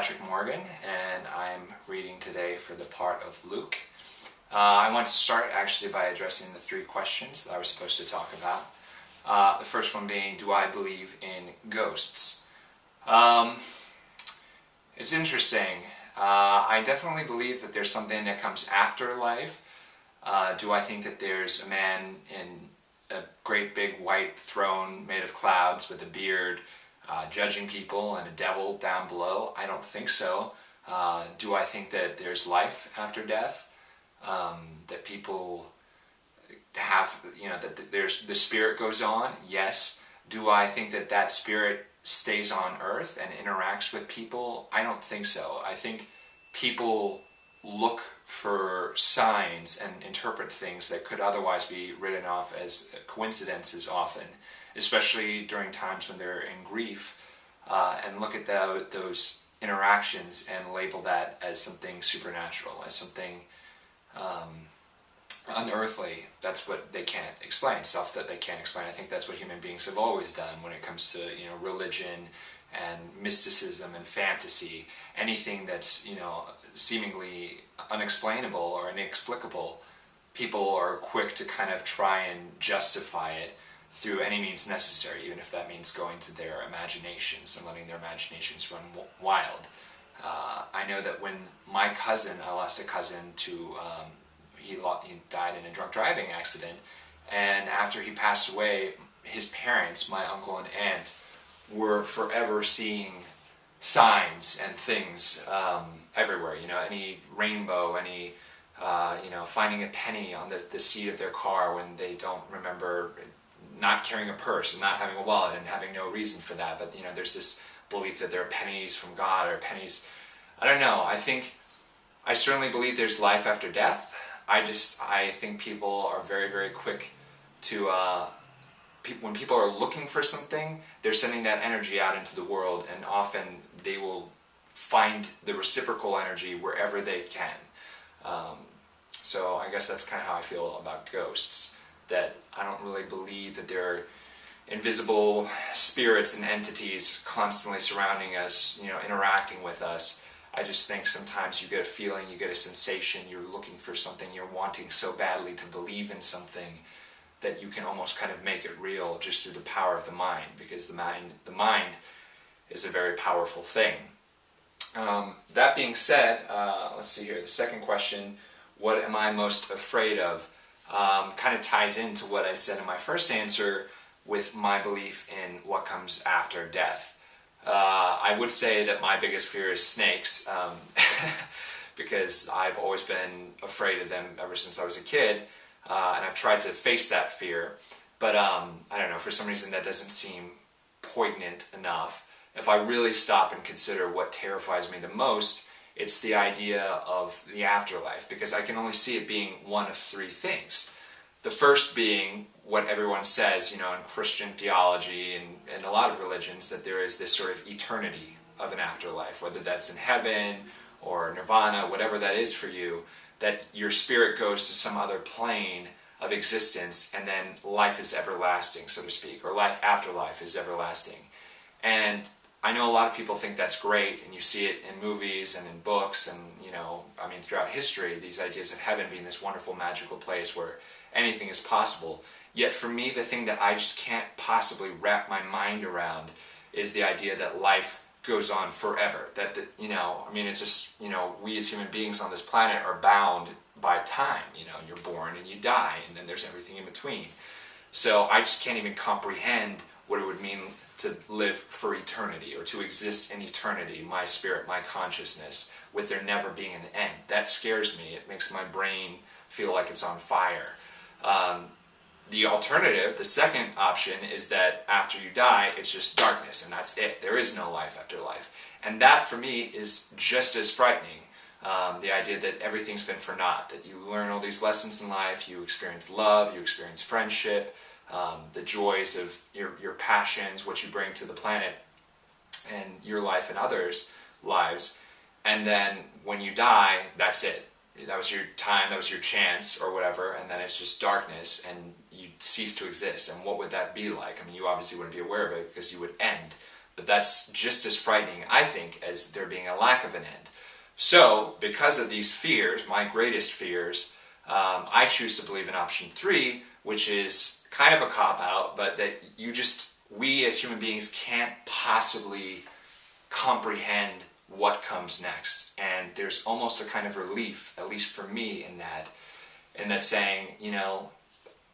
Patrick Morgan, and I'm reading today for the part of Luke. I want to start actually by addressing the three questions that I was supposed to talk about. The first one being, do I believe in ghosts? It's interesting. I definitely believe that there's something that comes after life. Do I think that there's a man in a great big white throne made of clouds with a beard judging people and a devil down below? I don't think so. Do I think that there's life after death? That people have, that there's the spirit goes on? Yes. Do I think that that spirit stays on earth and interacts with people? I don't think so. I think people look for signs and interpret things that could otherwise be written off as coincidences often, especially during times when they're in grief, and look at those interactions and label that as something supernatural, as something unearthly. That's what they can't explain, stuff that they can't explain. I think that's what human beings have always done when it comes to religion and mysticism and fantasy. Anything that's seemingly unexplainable or inexplicable, people are quick to kind of try and justify it through any means necessary, even if that means going to their imaginations and letting their imaginations run wild. I know that when my cousin, I lost a cousin to, he died in a drunk driving accident, and after he passed away, his parents, my uncle and aunt, were forever seeing signs and things everywhere. Any rainbow, any finding a penny on the seat of their car when they don't remember not carrying a purse and not having a wallet and having no reason for that. But there's this belief that there are pennies from God or pennies. I don't know. I certainly believe there's life after death. I think people are very, very quick to when people are looking for something, they're sending that energy out into the world, and often they will find the reciprocal energy wherever they can. So I guess that's kind of how I feel about ghosts, that I don't really believe that there are invisible spirits and entities constantly surrounding us, interacting with us. I just think sometimes you get a feeling, you get a sensation, you're looking for something, you're wanting so badly to believe in something that you can almost kind of make it real just through the power of the mind, because the mind is a very powerful thing. That being said, let's see here, the second question, what am I most afraid of? Kind of ties into what I said in my first answer with my belief in what comes after death. I would say that my biggest fear is snakes, because I've always been afraid of them ever since I was a kid, and I've tried to face that fear, but I don't know, for some reason that doesn't seem poignant enough. If I really stop and consider what terrifies me the most, it's the idea of the afterlife, because I can only see it being one of three things. The first being what everyone says, in Christian theology and a lot of religions, that there is this sort of eternity of an afterlife, whether that's in heaven or nirvana, whatever that is for you, that your spirit goes to some other plane of existence, and then life is everlasting, so to speak, or life after life is everlasting. And I know a lot of people think that's great, and you see it in movies and in books, and throughout history, these ideas of heaven being this wonderful, magical place where anything is possible. Yet for me, the thing that I just can't possibly wrap my mind around is the idea that life goes on forever. That it's just, we as human beings on this planet are bound by time. You're born and you die, and then there's everything in between. So I just can't even comprehend what it would mean to live for eternity, or to exist in eternity, my spirit, my consciousness, with there never being an end. That scares me. It makes my brain feel like it's on fire. The alternative, the second option, is that after you die, it's just darkness, and that's it. There is no life after life. And that, for me, is just as frightening. The idea that everything's been for naught, that you learn all these lessons in life, you experience love, you experience friendship, the joys of your passions, what you bring to the planet, and your life and others' lives, and then when you die, that's it. That was your time, that was your chance, or whatever, and then it's just darkness, and you cease to exist. And what would that be like? You obviously wouldn't be aware of it, because you would end but that's just as frightening, I think, as there being a lack of an end. So, because of these fears, my greatest fears, I choose to believe in option 3, which is kind of a cop-out, but that we as human beings can't possibly comprehend what comes next. And there's almost a kind of relief, at least for me, in that saying,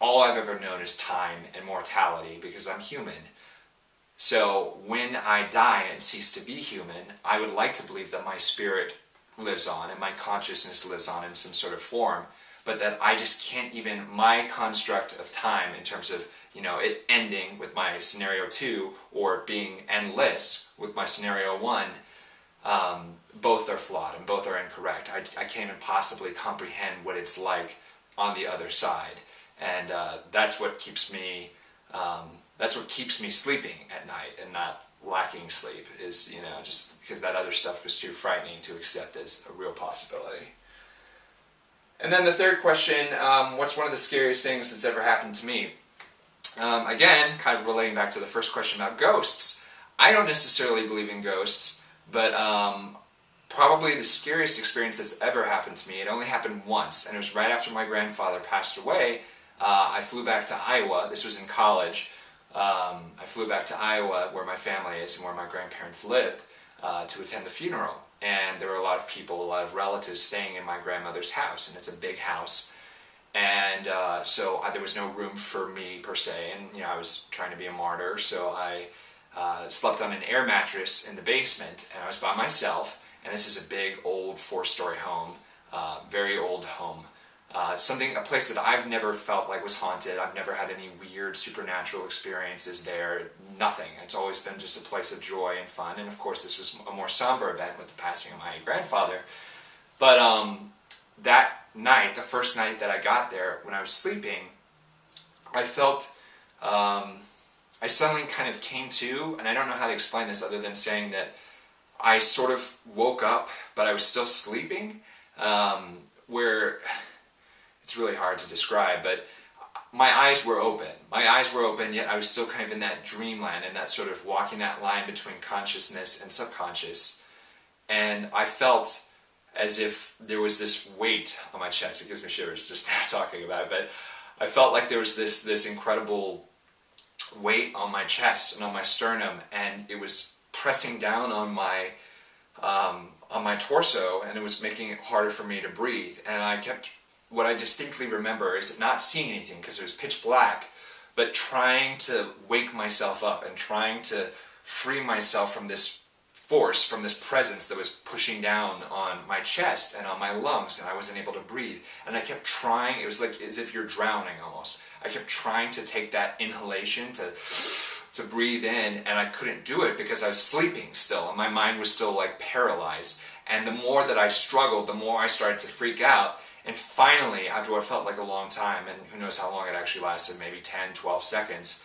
all I've ever known is time and mortality because I'm human. So when I die and cease to be human, I would like to believe that my spirit lives on and my consciousness lives on in some sort of form, but that I just can't even, my construct of time in terms of, it ending with my scenario 2 or being endless with my scenario 1, both are flawed and both are incorrect. I can't even possibly comprehend what it's like on the other side. And that's what keeps me sleeping at night and not lacking sleep, is just because that other stuff was too frightening to accept as a real possibility. And then the third question, what's one of the scariest things that's ever happened to me? Again, kind of relating back to the first question about ghosts, I don't necessarily believe in ghosts, but probably the scariest experience that's ever happened to me, it only happened once, and it was right after my grandfather passed away. I flew back to Iowa. This was in college. I flew back to Iowa, where my family is and where my grandparents lived, to attend the funeral. And there were a lot of people, a lot of relatives staying in my grandmother's house, and it's a big house. And so there was no room for me, per se, and I was trying to be a martyr, so I slept on an air mattress in the basement, and I was by myself, and this is a big, old, 4-story home, very old home. A place that I've never felt like was haunted. I've never had any weird supernatural experiences there. Nothing. It's always been just a place of joy and fun. And of course, this was a more somber event with the passing of my grandfather. But that night, the first night that I got there, when I was sleeping, I felt, I suddenly kind of came to, and I don't know how to explain this other than saying that I sort of woke up, but I was still sleeping, where it's really hard to describe, but my eyes were open. My eyes were open, yet I was still kind of in that dreamland, and that sort of walking that line between consciousness and subconscious. And I felt as if there was this weight on my chest. It gives me shivers just talking about it, but I felt like there was this incredible weight on my chest and on my sternum, and it was pressing down on my torso, and it was making it harder for me to breathe. And what I distinctly remember is not seeing anything because it was pitch black, but trying to wake myself up and trying to free myself from this force, from this presence that was pushing down on my chest and on my lungs, and I wasn't able to breathe. And I kept trying. It was like as if you're drowning almost. I kept trying to take that inhalation to breathe in, and I couldn't do it because I was sleeping still, and my mind was still like paralyzed. And the more that I struggled, the more I started to freak out. And finally, after what felt like a long time, and who knows how long it actually lasted, maybe 10, 12 seconds,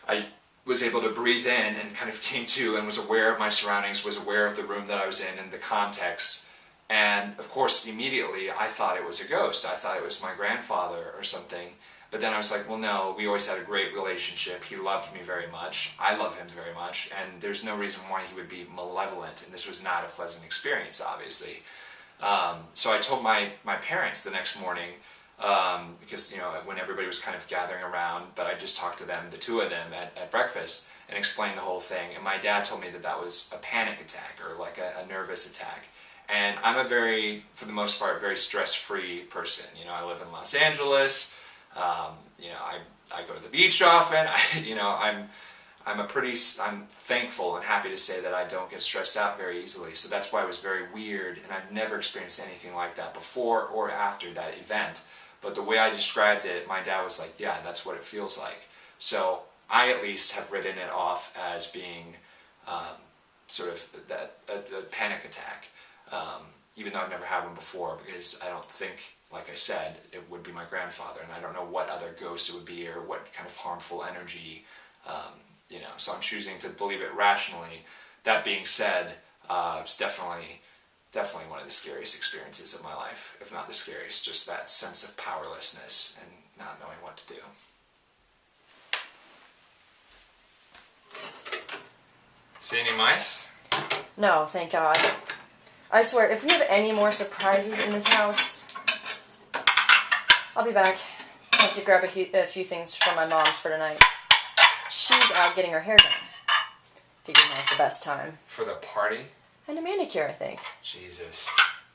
I was able to breathe in and kind of came to and was aware of my surroundings, was aware of the room that I was in and the context. And of course, immediately, I thought it was a ghost. I thought it was my grandfather or something. But then I was like, well, no, we always had a great relationship. He loved me very much. I love him very much. And there's no reason why he would be malevolent. And this was not a pleasant experience, obviously. So I told my parents the next morning, because, when everybody was kind of gathering around, but I just talked to them, the two of them, at breakfast, and explained the whole thing. And my dad told me that was a panic attack, or like a nervous attack. And I'm a for the most part, very stress-free person. I live in Los Angeles. I go to the beach often. I'm thankful and happy to say that I don't get stressed out very easily. So that's why it was very weird, and I've never experienced anything like that before or after that event. But the way I described it, my dad was like, yeah, that's what it feels like. So I at least have written it off as being sort of a panic attack, even though I've never had one before, because I don't think, like I said, it would be my grandfather, and I don't know what other ghost it would be or what kind of harmful energy, so I'm choosing to believe it rationally. That being said, it's definitely one of the scariest experiences of my life, if not the scariest, just that sense of powerlessness and not knowing what to do. See any mice? No, thank God. I swear, if we have any more surprises in this house, I'll be back. I have to grab a few things from my mom's for tonight. She's out getting her hair done. Figured now's the best time. For the party? And a manicure, I think. Jesus.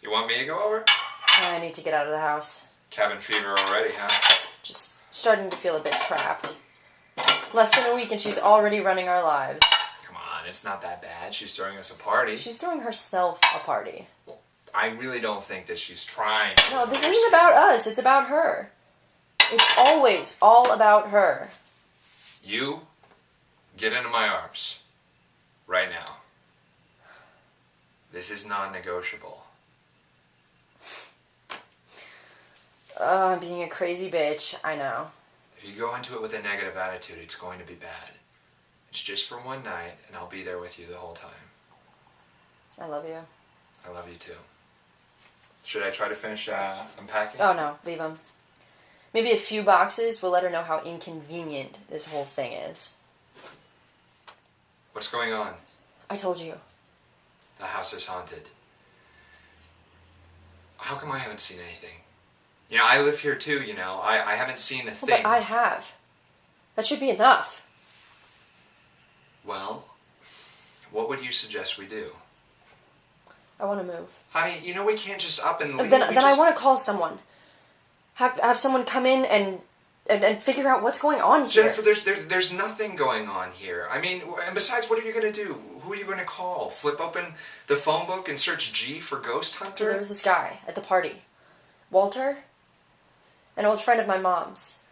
You want me to go over? I need to get out of the house. Cabin fever already, huh? Just starting to feel a bit trapped. Less than a week and she's already running our lives. Come on, it's not that bad. She's throwing us a party. She's throwing herself a party. Well, I really don't think that she's trying. No, this isn't about us. It's about her. It's always all about her. You get into my arms. Right now. This is non-negotiable. I'm being a crazy bitch. I know. If you go into it with a negative attitude, it's going to be bad. It's just for one night, and I'll be there with you the whole time. I love you. I love you too. Should I try to finish unpacking? Oh no, leave them. Maybe a few boxes will let her know how inconvenient this whole thing is. What's going on? I told you. The house is haunted. How come I haven't seen anything? You know, I live here too, you know. I haven't seen a thing. But I have. That should be enough. Well, what would you suggest we do? I want to move. Honey, you know we can't just up and leave. Then I want to call someone. Have someone come in and figure out what's going on here. Jennifer, there's nothing going on here. I mean, and besides, what are you going to do? Who are you going to call? Flip open the phone book and search G for Ghost Hunter? There was this guy at the party. Walter? An old friend of my mom's.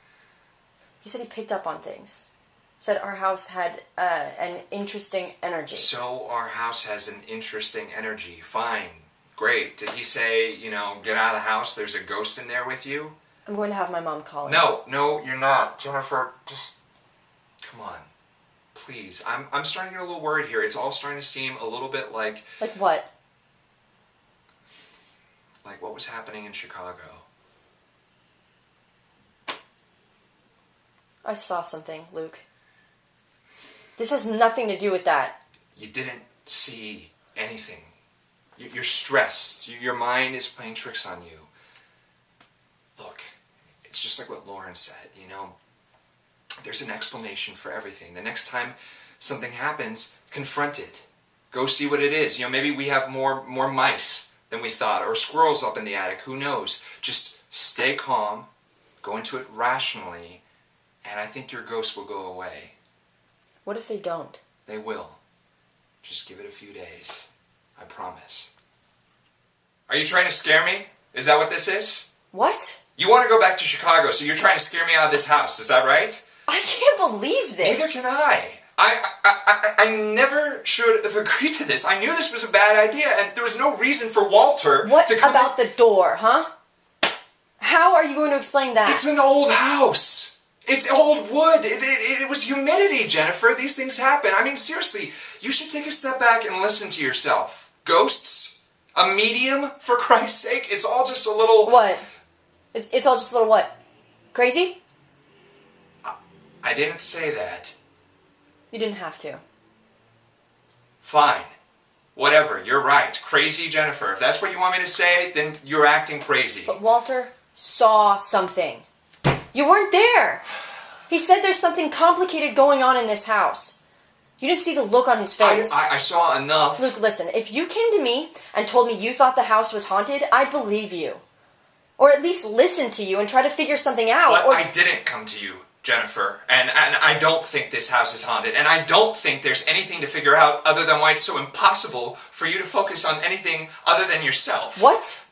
He said he picked up on things. Said our house had an interesting energy. So our house has an interesting energy. Fine. Great. Did he say, you know, get out of the house, there's a ghost in there with you? I'm going to have my mom call him. No, you're not. Jennifer, just come on. Please. I'm starting to get a little worried here. It's all starting to seem a little bit like... Like what? Like what was happening in Chicago. I saw something, Luke. This has nothing to do with that. You didn't see anything. You're stressed. Your mind is playing tricks on you. Look, it's just like what Lauren said, you know. There's an explanation for everything. The next time something happens, confront it. Go see what it is. You know, maybe we have more mice than we thought, or squirrels up in the attic. Who knows? Just stay calm, go into it rationally, and I think your ghost will go away. What if they don't? They will. Just give it a few days. I promise. Are you trying to scare me? Is that what this is? What? You want to go back to Chicago, so you're trying to scare me out of this house. Is that right? I can't believe this. Neither can I. I never should have agreed to this. I knew this was a bad idea, and there was no reason for Walter to come about the door, huh? How are you going to explain that? It's an old house. It's old wood. It was humidity, Jennifer. These things happen. I mean, seriously, you should take a step back and listen to yourself. Ghosts? A medium, for Christ's sake? It's all just a little... What? It's all just a little what? Crazy? I didn't say that. You didn't have to. Fine. Whatever, you're right. Crazy Jennifer. If that's what you want me to say, then you're acting crazy. But Walter saw something. You weren't there. He said there's something complicated going on in this house. You didn't see the look on his face. I saw enough. Luke, listen, if you came to me and told me you thought the house was haunted, I'd believe you. Or at least listen to you and try to figure something out. But I didn't come to you, Jennifer. And I don't think this house is haunted. And I don't think there's anything to figure out other than why it's so impossible for you to focus on anything other than yourself. What?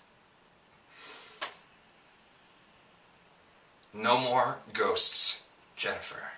No more ghosts, Jennifer.